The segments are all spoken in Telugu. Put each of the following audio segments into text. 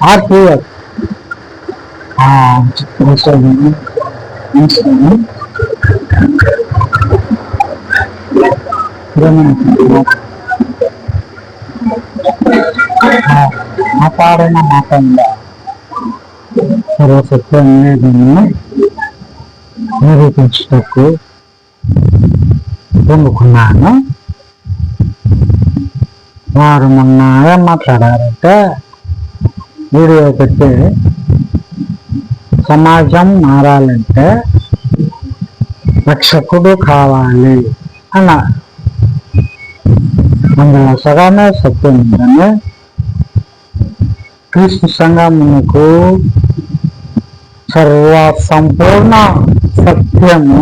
ఆర్టీఎఫ్ మాట్లాడిన మాటంగా సర్వసత్యం లేదని నిరూపించుటకు పొందుకున్నాను. వారు మొన్న ఏం మాట్లాడారంటే, వీడియో పెట్టి సమాజం మారాలంటే రక్షకుడు కావాలి అన్నారు. అందులో సగానే సత్యం ఉందని, క్రీస్తు సంఘమునకు సర్వ సంపూర్ణ సత్యము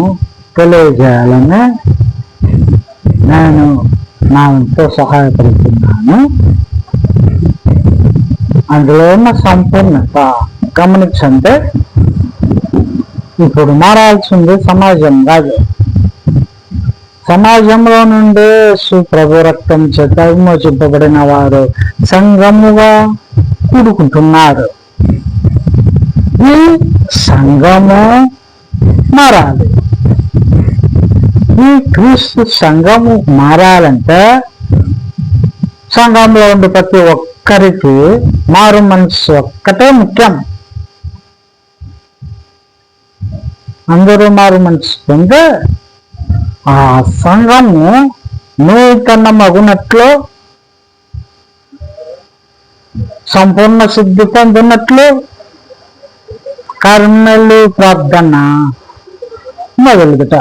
తెలియజేయాలని నేను నా ఎంతో సహాయపడుతున్నాను. అందులో ఉన్న సంపూర్ణత గమనించండి. ఇప్పుడు మారాల్సింది సమాజం కాదు. సమాజంలో నుండి ప్రభు రక్తం చేత విమోచింపబడిన వారు సంఘముగా కూడుకుంటున్నారు. ఈ సంఘము మారాలి. ఈ క్రీస్తు సంఘము మారాలంటే సంఘంలో ఉండే ప్రతి ఒక్కరికి మారు మనసు ఒక్కటే ముఖ్యం. అందరూ మారు మనసు పొందే ఆ సంఘము నూతనమగునట్లు, సంపూర్ణ సిద్ధి పొందినట్లు కర్మలు ప్రార్థన మొదలుగుట.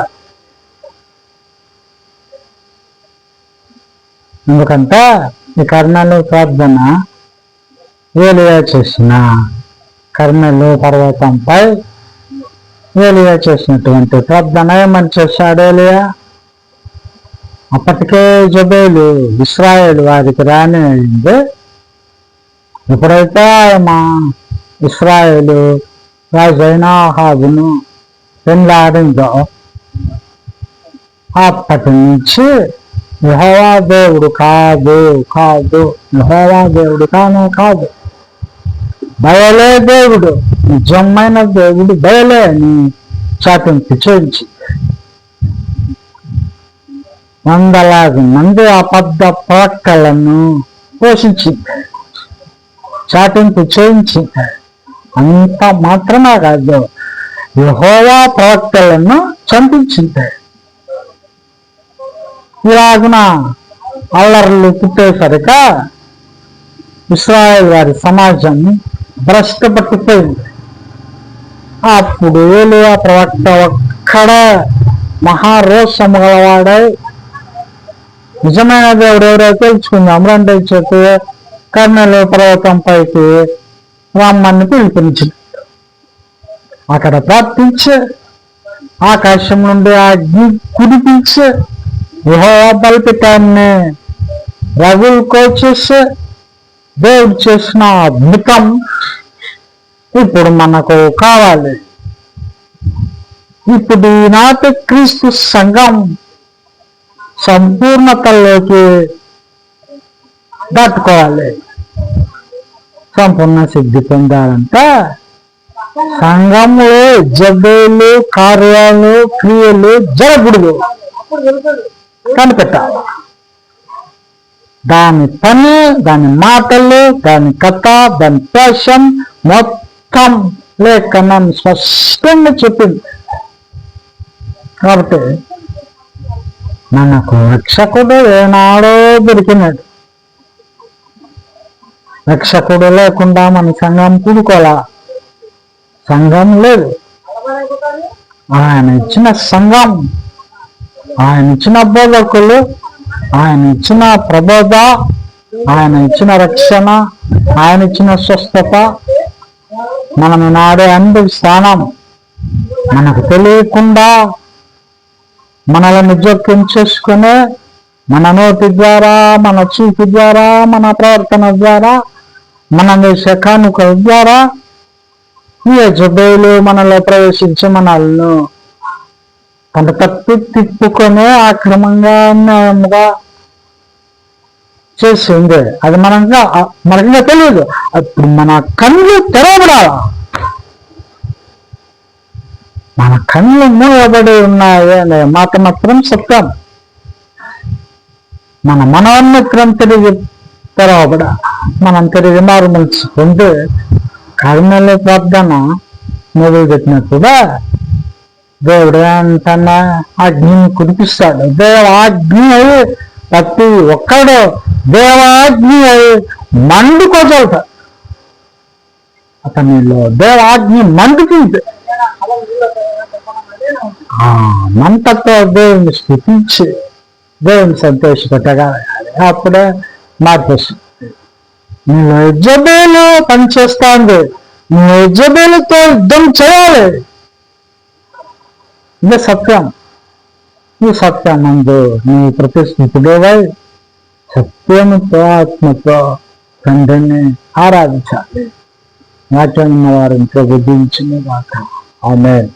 ఎందుకంటే ఈ కర్మలు ప్రార్థన ఏలియా చేసిన కర్మలు పర్వతంపై ఏలియా చేసినటువంటి ప్రార్థన ఏమని చేశాడు ఏలియా? అప్పటికే జబేలు ఇశ్రాయేలు వారికి రానింది. ఎప్పుడైతే మా ఇశ్రాయేలు రాజు అయిన ఆహాబును పెళ్ళాడిందో అప్పటి నుంచి యెహోవా దేవుడు కాదు యెహోవా దేవుడు కాదు, బయలే దేవుడు, నిజమైన దేవుడు బయలే అని చాటింపు చేయించి వందలాది మంది అబద్ధ ప్రవక్తలను పోషించింది, చాటింపు చేయించింది. అంత మాత్రమే కాదు, యెహోవా ప్రవక్తలను చంపించింది. ఇలాగున అల్లర్లు పుట్టేసరిక ఇశ్రాయేల్ వారి సమాజం భ్రష్టపట్టిపోయింది. అప్పుడు ఏలియా ప్రవక్త ఒక్కడ మహారోషము గలవాడై, నిజమైన దేవుడు ఎవరో తెలుసుకుందాం రండి చెప్పి కర్నూలు పర్వతం పైకి రమ్మని పిలుపునిచ్చింది. అక్కడ ప్రార్థించి ఆకాశం నుండి అగ్ని కురిపించి యెహోవా బలిపీఠాన్ని రగులుకొచ్చేసి దేవుడు చేసిన అద్భుతం ఇప్పుడు మనకు కావాలి. ఇప్పుడు ఈనాటి క్రీస్తు సంఘం సంపూర్ణతలోకి దాటుకోవాలి. సంపూర్ణ సిద్ధి పొందాలంటే సంఘంలో జబ్బులు, కార్యాలు, క్రియలు జరగకూడదు, కనిపెట్టాలి. దాని పని, దాని మాటలు, దాని కథ, దాని ప్యాషన్ మొత్తం లేఖనం స్పష్టంగా చెప్పింది. కాబట్టి మనకు రక్షకుడు ఏనాడో దొరికినాడు. రక్షకుడు లేకుండా మన సంఘం కూడుకోవాలా? సంఘం లేదు. ఆయన ఇచ్చిన సంఘం, ఆయన ఇచ్చిన బోధకులు, ఆయన ఇచ్చిన ప్రబోధ, ఆయన ఇచ్చిన రక్షణ, ఆయన ఇచ్చిన స్వస్థత మనం నాడే అనుభవిస్తానం. మనకు తెలియకుండా మనల్ని జోక్యం చేసుకుని మన నోటి ద్వారా, మన చూపు ద్వారా, మన ప్రవర్తన ద్వారా, మన వేసే కానుకల ద్వారా ఈ జబ్బులు మనలో ప్రవేశించి మనల్ని తన తప్పి తిప్పుకొని అక్రమంగా, న్యాయంగా చేసింది. అది మనకింకా తెలియదు. అప్పుడు మన కళ్ళు తెరవబడాలా, మన కళ్ళు మూయబడి ఉన్నాయి అనే మాట మాత్రం సత్యం. మన మనోన్నతం తిరిగి తెరవబడ, మనం తిరిగి మారుమలుచుకుంటే కర్మల ప్రార్థన మొదలు పెట్టినప్పుడు దేవుడు ఏంటన్నా అగ్నిని కురిపిస్తాడు. దేవాగ్ని అయి ప్రతి ఒక్కడు దేవాగ్ని అయి మండుకోగలుగుతాడు. అతనిలో దేవాగ్ని మండుతుంది. మంటతో దేవుని స్థుతించి దేవుని సంతోషపెట్టగా అప్పుడే మార్పు వస్తుంది. నువ్వు యెజబేలు పనిచేస్తాంది, నువ్వు యెజబేలుతో యుద్ధం చేయాలి. ఇదే సత్యం. ఈ సత్యమందు నువ్వు ప్రతిష్ఠితుడేవై సత్యముతో ఆత్మతో తండ్రిని ఆరాధించాలి. వాక్యం వారిని ప్రబోధించిన గాక. ఆమేన్.